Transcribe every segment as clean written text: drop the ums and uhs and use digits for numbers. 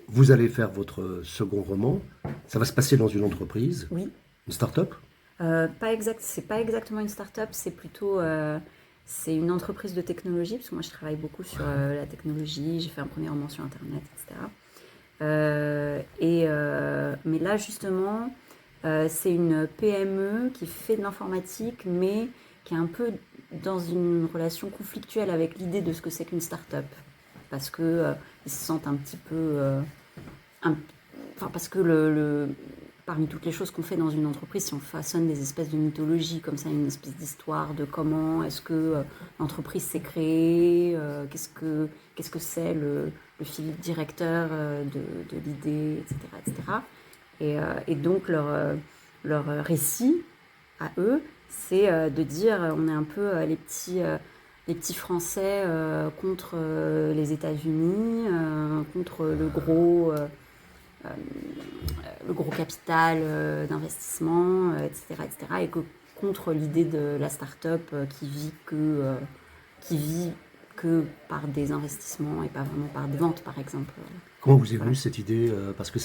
vous allez faire votre second roman. Ça va se passer dans une entreprise, Oui. une start-up. C'est pas exactement une start-up, c'est plutôt c'est une entreprise de technologie, parce que moi je travaille beaucoup sur la technologie, j'ai fait un premier roman sur Internet, etc. Mais là justement, c'est une PME qui fait de l'informatique, mais qui est un peu dans une relation conflictuelle avec l'idée de ce que c'est qu'une start-up. Parce que ils se sentent un petit peu un- enfin, parce que parmi toutes les choses qu'on fait dans une entreprise, si on façonne des espèces de mythologies comme ça, une espèce d'histoire de comment est-ce que l'entreprise s'est créée, qu'est-ce que c'est le fil directeur de l'idée, etc., etc. Et donc leur récit à eux, c'est de dire on est un peu les petits Français contre les États-Unis, contre le gros capital d'investissement, etc., etc., et que contre l'idée de la start-up qui vit que par des investissements et pas vraiment par des ventes, par exemple. Comment vous est Voilà. venue cette idée parce que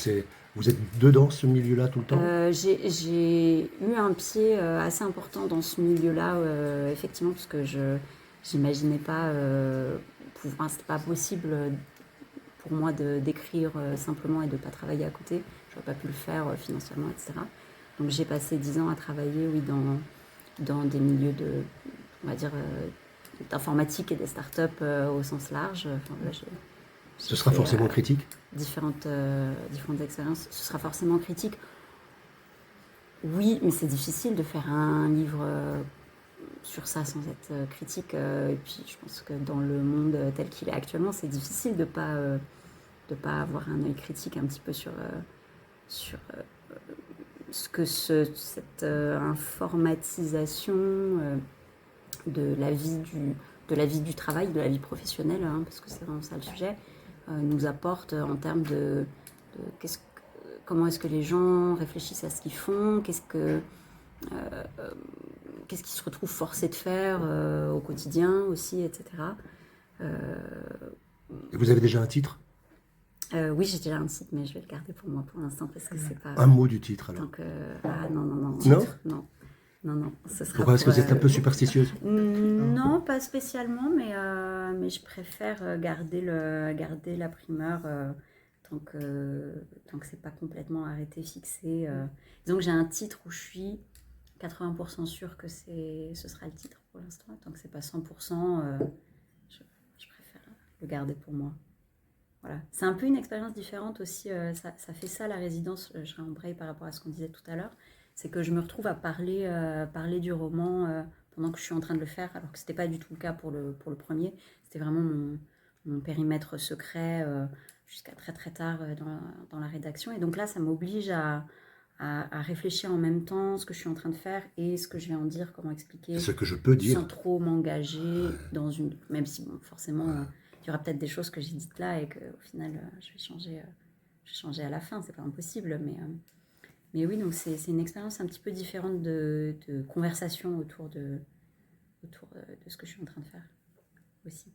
vous êtes dedans ce milieu-là tout le temps? J'ai eu un pied assez important dans ce milieu-là, effectivement, parce que je n'imaginais pas, enfin, c'était pas possible pour moi d'écrire simplement et de ne pas travailler à côté. Je n'aurais pas pu le faire financièrement, etc. Donc j'ai passé 10 ans à travailler, oui, dans des milieux on va dire, d'informatique et des startups au sens large. Enfin, là, Ce j'ai sera fait forcément critique. différentes expériences. Ce sera forcément critique. Oui, mais c'est difficile de faire un livre sur ça sans être critique. Et puis je pense que dans le monde tel qu'il est actuellement, c'est difficile de pas avoir un œil critique un petit peu sur ce que cette informatisation de la vie de la vie du travail, de la vie professionnelle, hein, parce que c'est vraiment ça le sujet, nous apporte en termes de comment est-ce que les gens réfléchissent à ce qu'ils font, qu'est-ce qu'ils se retrouvent forcés de faire au quotidien aussi, etc. Euh, Et vous avez déjà un titre? oui, j'ai déjà un site, mais je vais le garder pour moi pour l'instant parce que c'est pas Un mot du titre tant alors. que ah non non non Non? non non non ce sera Pourquoi? Est-ce pour que vous êtes un peu superstitieuse? non pas spécialement mais je préfère garder la primeur tant que c'est pas complètement arrêté fixé. Disons que j'ai un titre où je suis 80% sûre que ce sera le titre pour l'instant, tant que c'est pas 100%, je, je préfère le garder pour moi. Voilà. C'est un peu une expérience différente aussi. Ça fait ça la résidence. Je rembraye par rapport à ce qu'on disait tout à l'heure. C'est que je me retrouve à parler du roman pendant que je suis en train de le faire, alors que c'était pas du tout le cas pour le premier. C'était vraiment mon périmètre secret jusqu'à très très tard dans la rédaction. Et donc là, ça m'oblige à réfléchir en même temps ce que je suis en train de faire et ce que je vais en dire, comment expliquer, Ce que je peux sans dire. trop m'engager dans une. Même si, bon, forcément, il y aura peut-être des choses que j'ai dites là et qu'au final, je vais changer à la fin, c'est pas impossible. Mais oui, donc c'est une expérience un petit peu différente de conversation autour de ce que je suis en train de faire aussi.